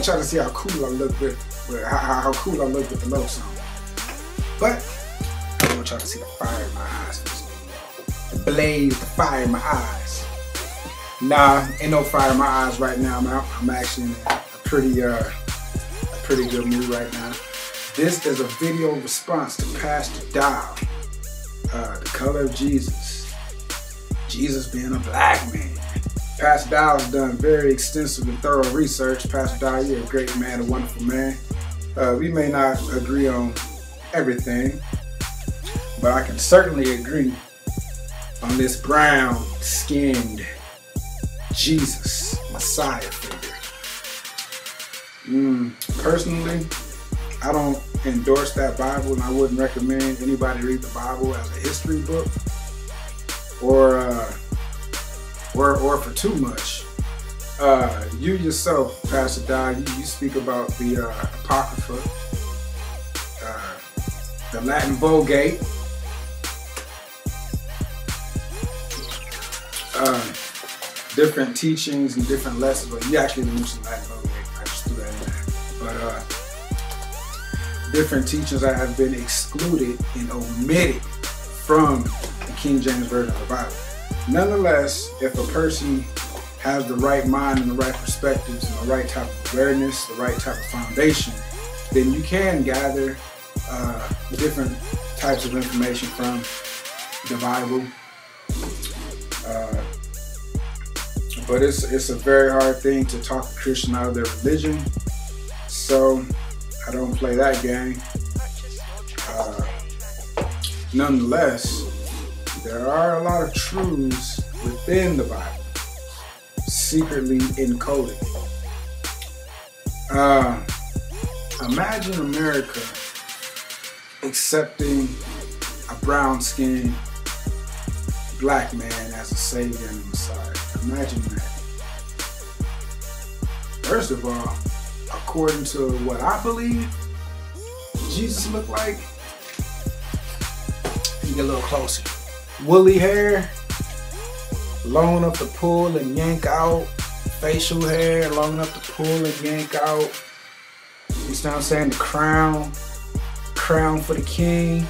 want y'all to see how cool I look with how cool I look with the lotion on. But I want y'all to see the fire in my eyes. The blaze, the fire in my eyes. Nah, ain't no fire in my eyes right now, man. I'm actually in a pretty good mood right now. This is a video response to Pastor Dowell, The Color of Jesus. Jesus being a black man. Pastor Dowell's done very extensive and thorough research. Pastor Dowell, you're a great man, a wonderful man. We may not agree on everything, but I can certainly agree on this brown-skinned Jesus, Messiah figure. Personally, I don't endorse that Bible, and I wouldn't recommend anybody read the Bible as a history book or for too much. You yourself, Pastor Dowell, you speak about the Apocrypha, the Latin Vulgate, different teachings and different lessons. But you actually mentioned Latin Vulgate. I just threw that in there. But different teachings that have been excluded and omitted from the King James Version of the Bible. Nonetheless, if a person has the right mind and the right perspectives and the right type of awareness, the right type of foundation, then you can gather different types of information from the Bible. But it's a very hard thing to talk a Christian out of their religion, so I don't play that game. Nonetheless, there are a lot of truths within the Bible, secretly encoded. Imagine America accepting a brown-skinned black man as a savior and a Messiah. Imagine that. First of all, according to what I believe Jesus looked like, you get a little closer. Woolly hair, long enough to pull and yank out. Facial hair, long enough to pull and yank out. You know what I'm saying? The crown for the king.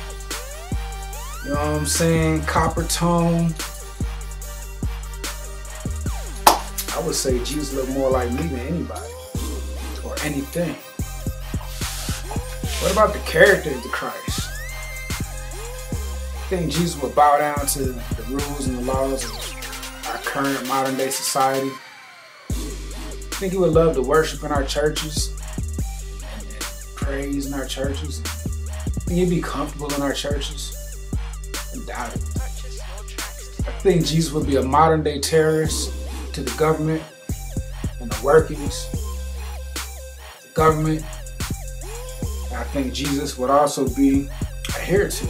You know what I'm saying? Copper tone. I would say Jesus looked more like me than anybody or anything. What about the character of the Christ? I think Jesus would bow down to the rules and the laws of our current modern day society. I think he would love to worship in our churches and praise in our churches. I think he'd be comfortable in our churches. I doubt it. I think Jesus would be a modern day terrorist to the government and the workings, the government. And I think Jesus would also be a heretic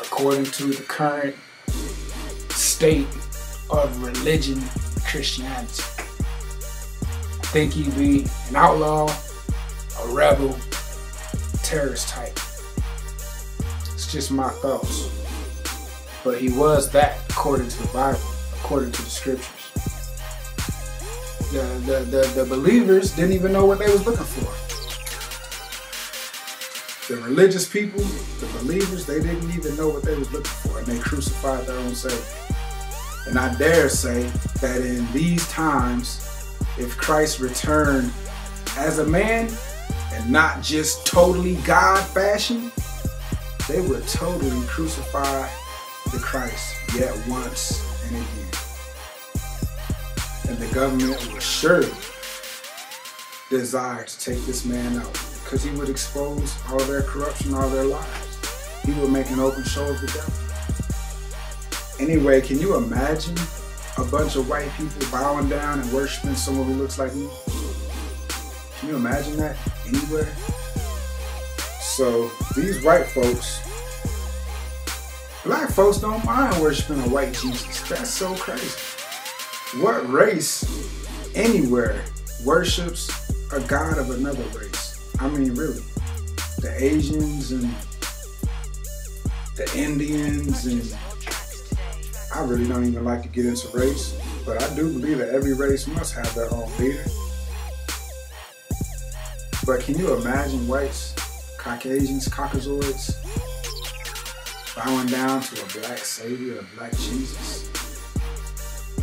according to the current state of religion, Christianity. I think he'd be an outlaw, a rebel, terrorist type. It's just my thoughts. But he was that according to the Bible, according to the scriptures. The believers didn't even know what they was looking for. The religious people, the believers, they didn't even know what they was looking for, and they crucified their own Savior. And I dare say that in these times, if Christ returned as a man and not just totally God fashion, they would totally crucify the Christ yet once and again. And the government would surely desire to take this man out because he would expose all their corruption, all their lies. He would make an open show of the devil. Anyway, can you imagine a bunch of white people bowing down and worshiping someone who looks like me? Can you imagine that anywhere? So these white folks, black folks don't mind worshiping a white Jesus. That's so crazy. What race anywhere worships a god of another race? I mean, really. The Asians and the Indians, and I really don't even like to get into race, but I do believe that every race must have their own leader. But can you imagine whites, Caucasians, Caucasoids bowing down to a black savior, a black Jesus?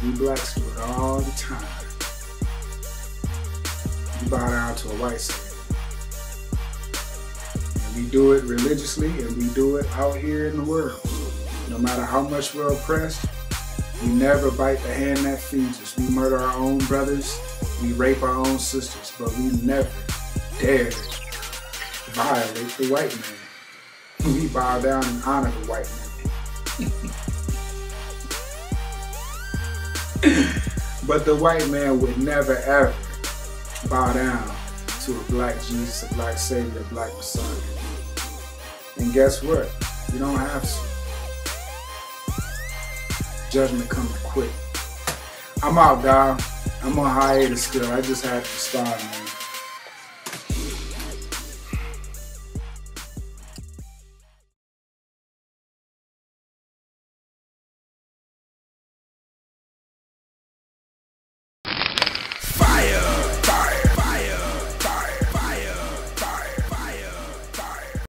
We blacks do it all the time. We bow down to a white savior. And we do it religiously, and we do it out here in the world. No matter how much we're oppressed, we never bite the hand that feeds us. We murder our own brothers, we rape our own sisters, but we never dare violate the white man. We bow down and honor the white man. But the white man would never ever bow down to a black Jesus, a black savior, a black Messiah. And guess what? You don't have to. Judgment comes quick. I'm out, dog. I'm on hiatus still. I just had to start, man.